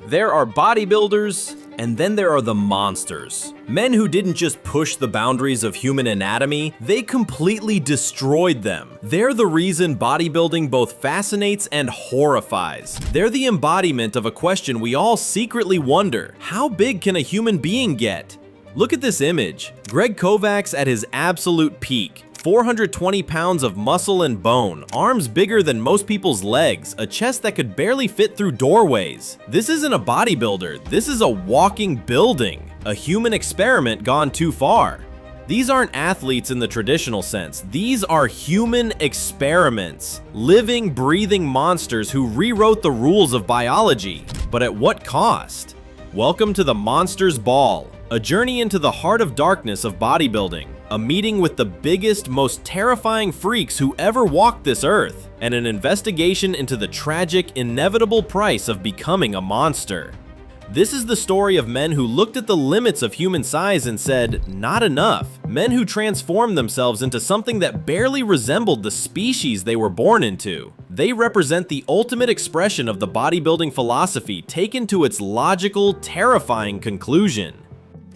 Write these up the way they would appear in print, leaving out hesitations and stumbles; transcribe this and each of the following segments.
There are bodybuilders, and then there are the monsters. Men who didn't just push the boundaries of human anatomy, they completely destroyed them. They're the reason bodybuilding both fascinates and horrifies. They're the embodiment of a question we all secretly wonder: how big can a human being get? Look at this image. Greg Kovacs at his absolute peak. 420 pounds of muscle and bone, arms bigger than most people's legs, a chest that could barely fit through doorways. This isn't a bodybuilder, this is a walking building, a human experiment gone too far. These aren't athletes in the traditional sense, these are human experiments, living, breathing monsters who rewrote the rules of biology. But at what cost? Welcome to the Monsters Ball, a journey into the heart of darkness of bodybuilding. A meeting with the biggest, most terrifying freaks who ever walked this earth, and an investigation into the tragic, inevitable price of becoming a monster. This is the story of men who looked at the limits of human size and said, not enough. Men who transformed themselves into something that barely resembled the species they were born into. They represent the ultimate expression of the bodybuilding philosophy taken to its logical, terrifying conclusion.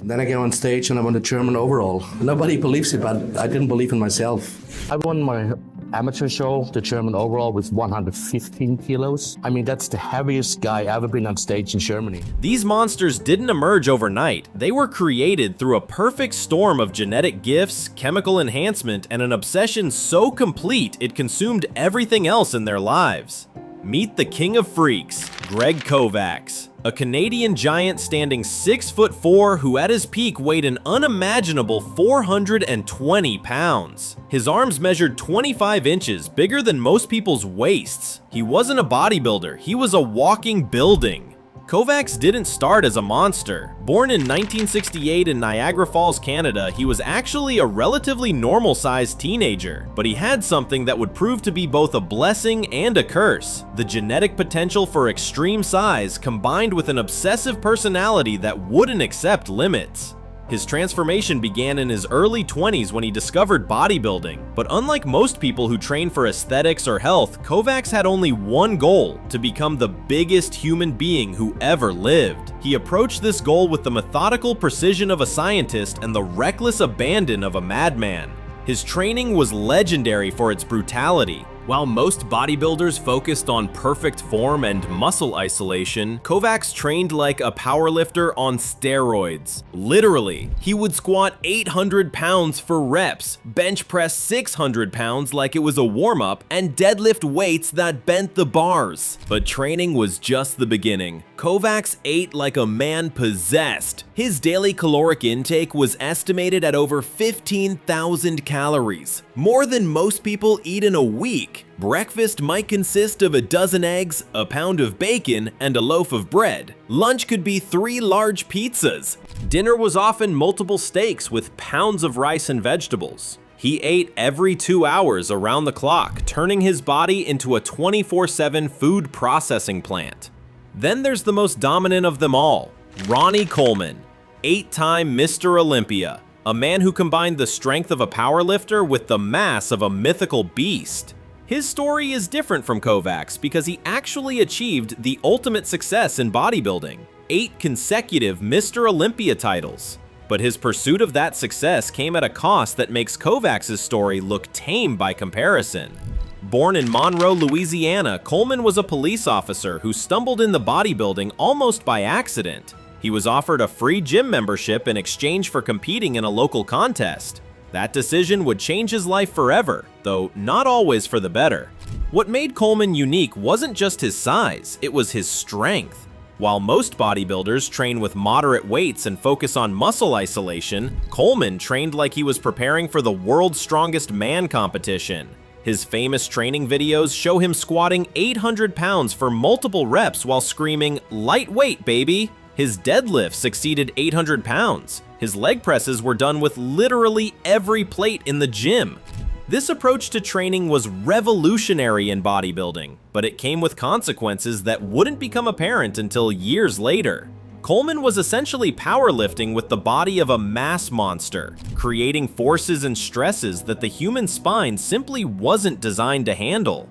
Then I get on stage and I won the German overall. Nobody believes it, but I didn't believe in myself. I won my amateur show, the German overall, with 115 kilos. I mean, that's the heaviest guy ever been on stage in Germany. These monsters didn't emerge overnight. They were created through a perfect storm of genetic gifts, chemical enhancement, and an obsession so complete it consumed everything else in their lives. Meet the king of freaks, Greg Kovacs. A Canadian giant standing 6'4" who at his peak weighed an unimaginable 420 pounds. His arms measured 25 inches, bigger than most people's waists. He wasn't a bodybuilder, he was a walking building. Kovacs didn't start as a monster. Born in 1968 in Niagara Falls, Canada, he was actually a relatively normal-sized teenager, but he had something that would prove to be both a blessing and a curse: the genetic potential for extreme size combined with an obsessive personality that wouldn't accept limits. His transformation began in his early 20s when he discovered bodybuilding, but unlike most people who train for aesthetics or health, Kovacs had only one goal: to become the biggest human being who ever lived. He approached this goal with the methodical precision of a scientist and the reckless abandon of a madman. His training was legendary for its brutality. While most bodybuilders focused on perfect form and muscle isolation, Kovacs trained like a powerlifter on steroids. Literally, he would squat 800 pounds for reps, bench press 600 pounds like it was a warm-up, and deadlift weights that bent the bars. But training was just the beginning. Kovacs ate like a man possessed. His daily caloric intake was estimated at over 15,000 calories, more than most people eat in a week. Breakfast might consist of a dozen eggs, a pound of bacon, and a loaf of bread. Lunch could be 3 large pizzas. Dinner was often multiple steaks with pounds of rice and vegetables. He ate every 2 hours around the clock, turning his body into a 24/7 food processing plant. Then there's the most dominant of them all, Ronnie Coleman, 8-time Mr. Olympia, a man who combined the strength of a powerlifter with the mass of a mythical beast. His story is different from Kovacs because he actually achieved the ultimate success in bodybuilding: 8 consecutive Mr. Olympia titles. But his pursuit of that success came at a cost that makes Kovacs' story look tame by comparison. Born in Monroe, Louisiana, Coleman was a police officer who stumbled into bodybuilding almost by accident. He was offered a free gym membership in exchange for competing in a local contest. That decision would change his life forever, though not always for the better. What made Coleman unique wasn't just his size, it was his strength. While most bodybuilders train with moderate weights and focus on muscle isolation, Coleman trained like he was preparing for the world's strongest man competition. His famous training videos show him squatting 800 pounds for multiple reps while screaming, "Lightweight, baby!" His deadlifts exceeded 800 pounds. His leg presses were done with literally every plate in the gym. This approach to training was revolutionary in bodybuilding, but it came with consequences that wouldn't become apparent until years later. Coleman was essentially powerlifting with the body of a mass monster, creating forces and stresses that the human spine simply wasn't designed to handle.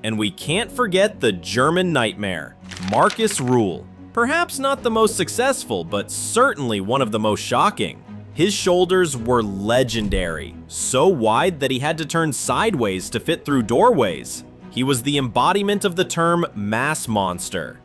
And we can't forget the German nightmare, Marcus Rühl. Perhaps not the most successful, but certainly one of the most shocking. His shoulders were legendary, so wide that he had to turn sideways to fit through doorways. He was the embodiment of the term mass monster.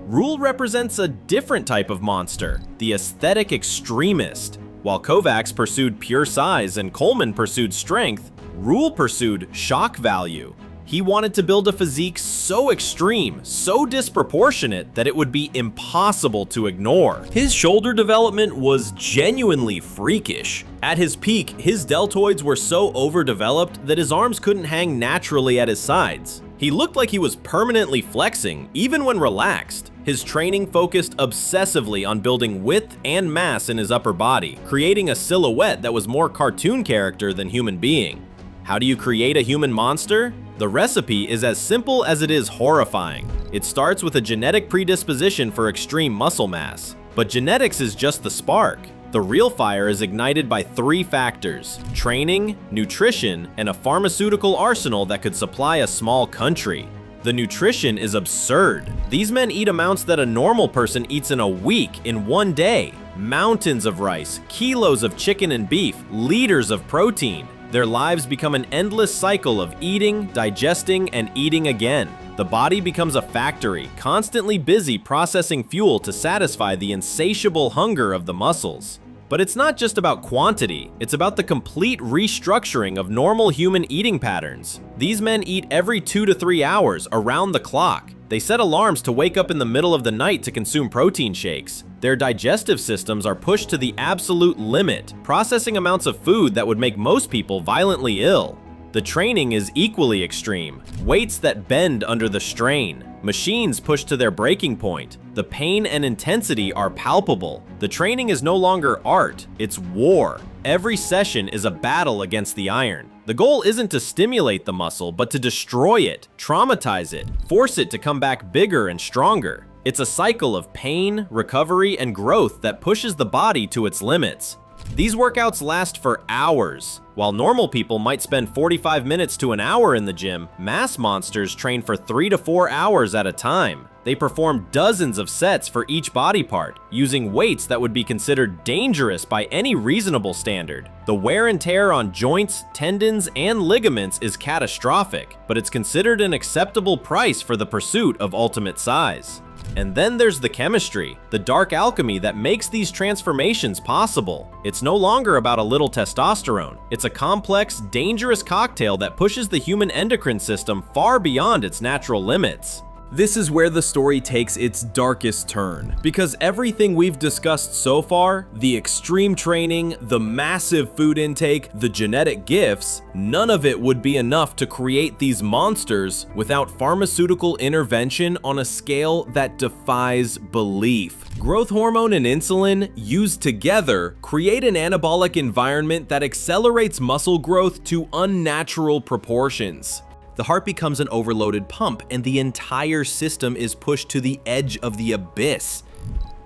Rühl represents a different type of monster, the aesthetic extremist. While Kovacs pursued pure size and Coleman pursued strength, Rühl pursued shock value. He wanted to build a physique so extreme, so disproportionate, that it would be impossible to ignore. His shoulder development was genuinely freakish. At his peak, his deltoids were so overdeveloped that his arms couldn't hang naturally at his sides. He looked like he was permanently flexing, even when relaxed. His training focused obsessively on building width and mass in his upper body, creating a silhouette that was more cartoon character than human being. How do you create a human monster? The recipe is as simple as it is horrifying. It starts with a genetic predisposition for extreme muscle mass. But genetics is just the spark. The real fire is ignited by 3 factors: training, nutrition, and a pharmaceutical arsenal that could supply a small country. The nutrition is absurd. These men eat amounts that a normal person eats in a week in one day. Mountains of rice, kilos of chicken and beef, liters of protein. Their lives become an endless cycle of eating, digesting, and eating again. The body becomes a factory, constantly busy processing fuel to satisfy the insatiable hunger of the muscles. But it's not just about quantity, it's about the complete restructuring of normal human eating patterns. These men eat every 2 to 3 hours, around the clock. They set alarms to wake up in the middle of the night to consume protein shakes. Their digestive systems are pushed to the absolute limit, processing amounts of food that would make most people violently ill. The training is equally extreme. Weights that bend under the strain. Machines pushed to their breaking point. The pain and intensity are palpable. The training is no longer art, it's war. Every session is a battle against the iron. The goal isn't to stimulate the muscle, but to destroy it, traumatize it, force it to come back bigger and stronger. It's a cycle of pain, recovery, and growth that pushes the body to its limits. These workouts last for hours. While normal people might spend 45 minutes to an hour in the gym, mass monsters train for 3 to 4 hours at a time. They perform dozens of sets for each body part, using weights that would be considered dangerous by any reasonable standard. The wear and tear on joints, tendons, and ligaments is catastrophic, but it's considered an acceptable price for the pursuit of ultimate size. And then there's the chemistry, the dark alchemy that makes these transformations possible. It's no longer about a little testosterone. It's a complex, dangerous cocktail that pushes the human endocrine system far beyond its natural limits. This is where the story takes its darkest turn, because everything we've discussed so far, the extreme training, the massive food intake, the genetic gifts, none of it would be enough to create these monsters without pharmaceutical intervention on a scale that defies belief. Growth hormone and insulin, used together, create an anabolic environment that accelerates muscle growth to unnatural proportions. The heart becomes an overloaded pump, and the entire system is pushed to the edge of the abyss.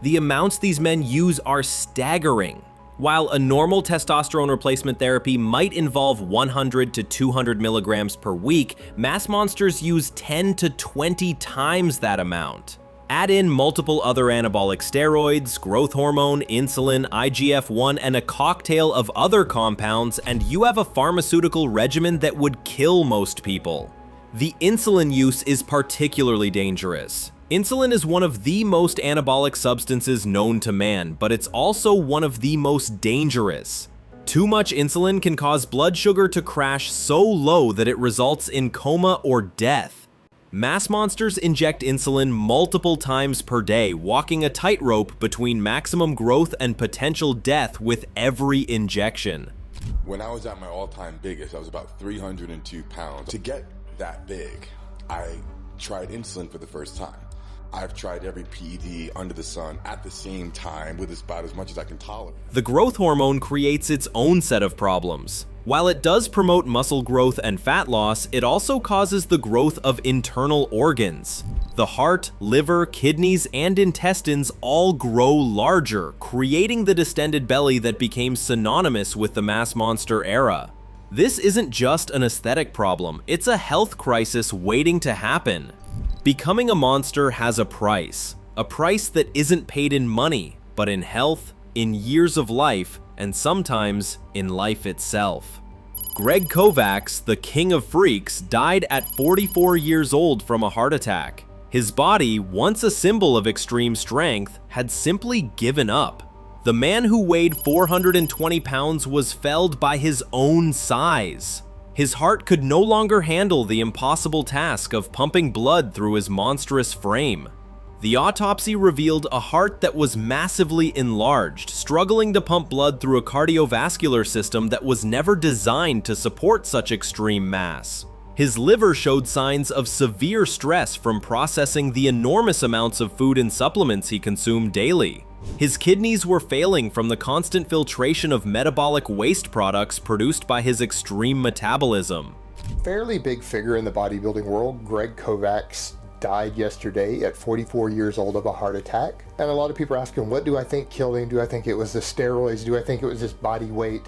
The amounts these men use are staggering. While a normal testosterone replacement therapy might involve 100 to 200 milligrams per week, mass monsters use 10 to 20 times that amount. Add in multiple other anabolic steroids, growth hormone, insulin, IGF-1, and a cocktail of other compounds, and you have a pharmaceutical regimen that would kill most people. The insulin use is particularly dangerous. Insulin is one of the most anabolic substances known to man, but it's also one of the most dangerous. Too much insulin can cause blood sugar to crash so low that it results in coma or death. Mass monsters inject insulin multiple times per day, walking a tightrope between maximum growth and potential death with every injection. When I was at my all-time biggest, I was about 302 pounds. To get that big, I tried insulin for the first time. I've tried every PED under the sun at the same time with about as much as I can tolerate. The growth hormone creates its own set of problems. While it does promote muscle growth and fat loss, it also causes the growth of internal organs. The heart, liver, kidneys, and intestines all grow larger, creating the distended belly that became synonymous with the mass monster era. This isn't just an aesthetic problem, it's a health crisis waiting to happen. Becoming a monster has a price. a price that isn't paid in money, but in health, in years of life, and sometimes in life itself. Greg Kovacs, the king of freaks, died at 44 years old from a heart attack. His body, once a symbol of extreme strength, had simply given up. The man who weighed 420 pounds was felled by his own size. His heart could no longer handle the impossible task of pumping blood through his monstrous frame. The autopsy revealed a heart that was massively enlarged, struggling to pump blood through a cardiovascular system that was never designed to support such extreme mass. His liver showed signs of severe stress from processing the enormous amounts of food and supplements he consumed daily. His kidneys were failing from the constant filtration of metabolic waste products produced by his extreme metabolism. Fairly big figure in the bodybuilding world, Greg Kovacs, died yesterday at 44 years old of a heart attack. And a lot of people are asking, what do I think killed him? Do I think it was the steroids? Do I think it was his body weight?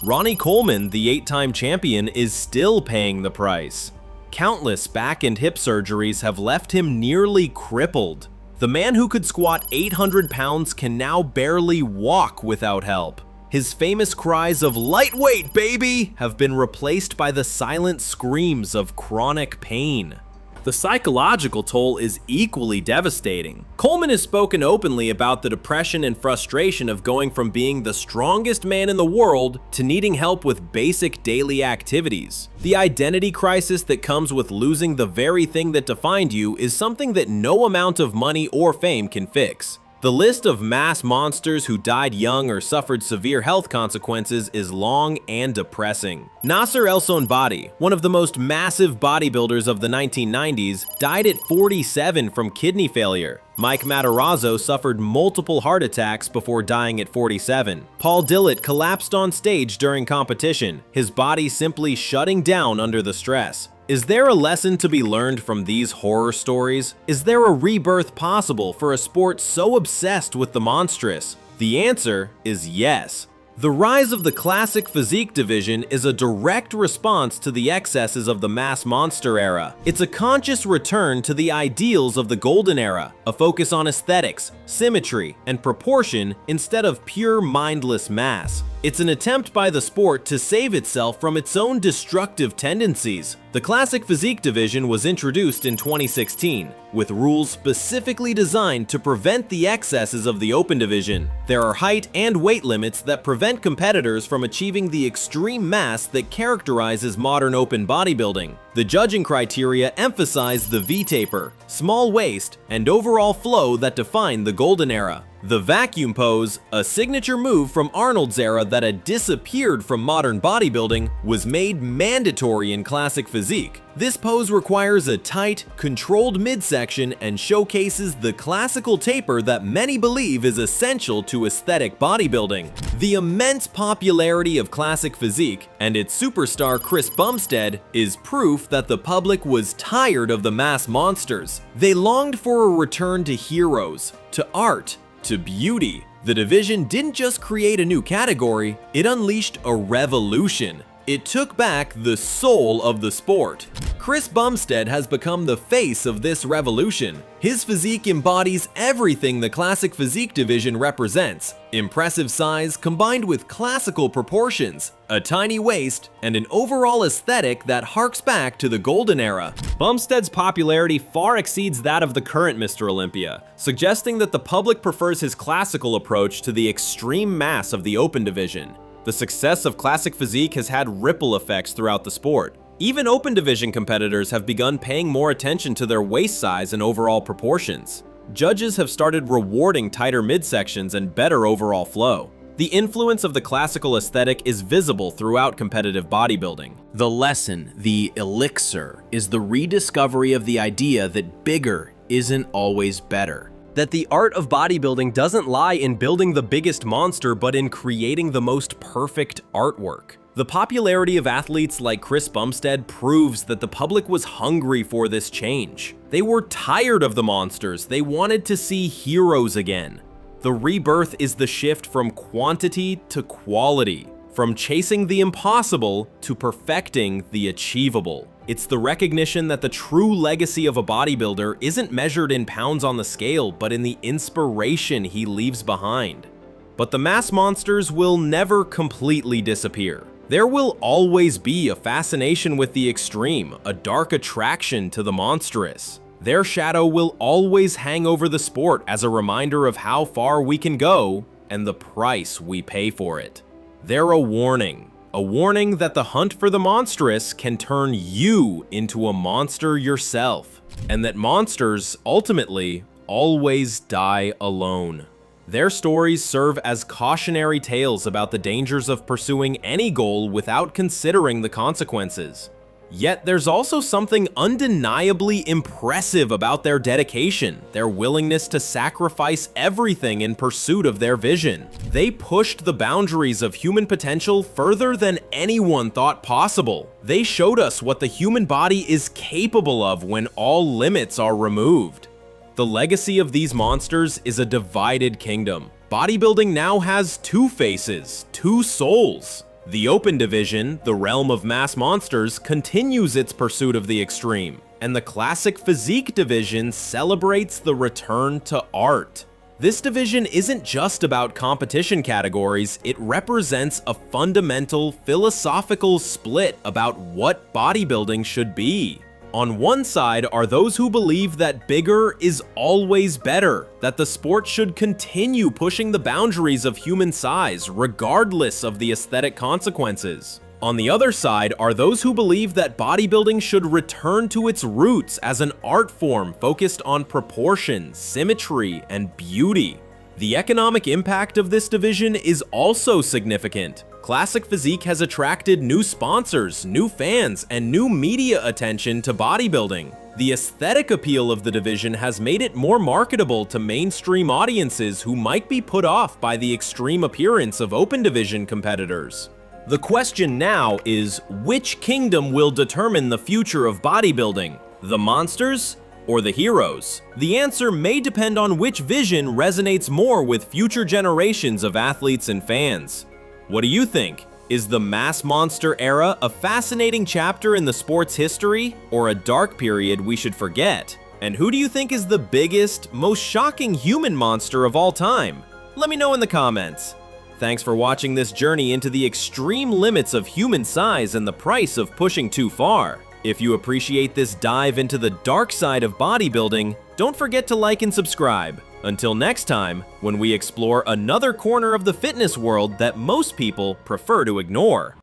Ronnie Coleman, the 8-time champion, is still paying the price. Countless back and hip surgeries have left him nearly crippled. The man who could squat 800 pounds can now barely walk without help. His famous cries of "lightweight, baby!" have been replaced by the silent screams of chronic pain. The psychological toll is equally devastating. Coleman has spoken openly about the depression and frustration of going from being the strongest man in the world to needing help with basic daily activities. The identity crisis that comes with losing the very thing that defined you is something that no amount of money or fame can fix. The list of mass monsters who died young or suffered severe health consequences is long and depressing. Nasser El Sonbadi, one of the most massive bodybuilders of the 1990s, died at 47 from kidney failure. Mike Matarazzo suffered multiple heart attacks before dying at 47. Paul Dillett collapsed on stage during competition, his body simply shutting down under the stress. Is there a lesson to be learned from these horror stories? Is there a rebirth possible for a sport so obsessed with the monstrous? The answer is yes. The rise of the classic physique division is a direct response to the excesses of the mass monster era. It's a conscious return to the ideals of the golden era, a focus on aesthetics, symmetry, and proportion instead of pure mindless mass. It's an attempt by the sport to save itself from its own destructive tendencies. The classic physique division was introduced in 2016, with rules specifically designed to prevent the excesses of the open division. There are height and weight limits that prevent competitors from achieving the extreme mass that characterizes modern open bodybuilding. The judging criteria emphasize the V-taper, small waist, and overall flow that define the golden era. The vacuum pose, a signature move from Arnold's era that had disappeared from modern bodybuilding, was made mandatory in classic physique. This pose requires a tight, controlled midsection and showcases the classical taper that many believe is essential to aesthetic bodybuilding. The immense popularity of classic physique and its superstar Chris Bumstead is proof that the public was tired of the mass monsters. They longed for a return to heroes, to art, to beauty. The division didn't just create a new category, it unleashed a revolution. It took back the soul of the sport. Chris Bumstead has become the face of this revolution. His physique embodies everything the classic physique division represents: impressive size combined with classical proportions, a tiny waist, and an overall aesthetic that harks back to the golden era. Bumstead's popularity far exceeds that of the current Mr. Olympia, suggesting that the public prefers his classical approach to the extreme mass of the open division. The success of classic physique has had ripple effects throughout the sport. Even open division competitors have begun paying more attention to their waist size and overall proportions. Judges have started rewarding tighter midsections and better overall flow. The influence of the classical aesthetic is visible throughout competitive bodybuilding. The lesson, the elixir, is the rediscovery of the idea that bigger isn't always better. That the art of bodybuilding doesn't lie in building the biggest monster, but in creating the most perfect artwork. The popularity of athletes like Chris Bumstead proves that the public was hungry for this change. They were tired of the monsters, they wanted to see heroes again. The rebirth is the shift from quantity to quality, from chasing the impossible to perfecting the achievable. It's the recognition that the true legacy of a bodybuilder isn't measured in pounds on the scale, but in the inspiration he leaves behind. But the mass monsters will never completely disappear. There will always be a fascination with the extreme, a dark attraction to the monstrous. Their shadow will always hang over the sport as a reminder of how far we can go and the price we pay for it. They're a warning that the hunt for the monstrous can turn you into a monster yourself, and that monsters ultimately always die alone. Their stories serve as cautionary tales about the dangers of pursuing any goal without considering the consequences. Yet there's also something undeniably impressive about their dedication, their willingness to sacrifice everything in pursuit of their vision. They pushed the boundaries of human potential further than anyone thought possible. They showed us what the human body is capable of when all limits are removed. The legacy of these monsters is a divided kingdom. Bodybuilding now has two faces, two souls. The open division, the realm of mass monsters, continues its pursuit of the extreme, and the classic physique division celebrates the return to art. This division isn't just about competition categories, it represents a fundamental philosophical split about what bodybuilding should be. On one side are those who believe that bigger is always better, that the sport should continue pushing the boundaries of human size regardless of the aesthetic consequences. On the other side are those who believe that bodybuilding should return to its roots as an art form focused on proportion, symmetry, and beauty. The economic impact of this division is also significant. Classic Physique has attracted new sponsors, new fans, and new media attention to bodybuilding. The aesthetic appeal of the division has made it more marketable to mainstream audiences who might be put off by the extreme appearance of open division competitors. The question now is, which kingdom will determine the future of bodybuilding? The monsters or the heroes? The answer may depend on which vision resonates more with future generations of athletes and fans. What do you think? Is the mass monster era a fascinating chapter in the sport's history, or a dark period we should forget? And who do you think is the biggest, most shocking human monster of all time? Let me know in the comments. Thanks for watching this journey into the extreme limits of human size and the price of pushing too far. If you appreciate this dive into the dark side of bodybuilding, don't forget to like and subscribe. Until next time, when we explore another corner of the fitness world that most people prefer to ignore.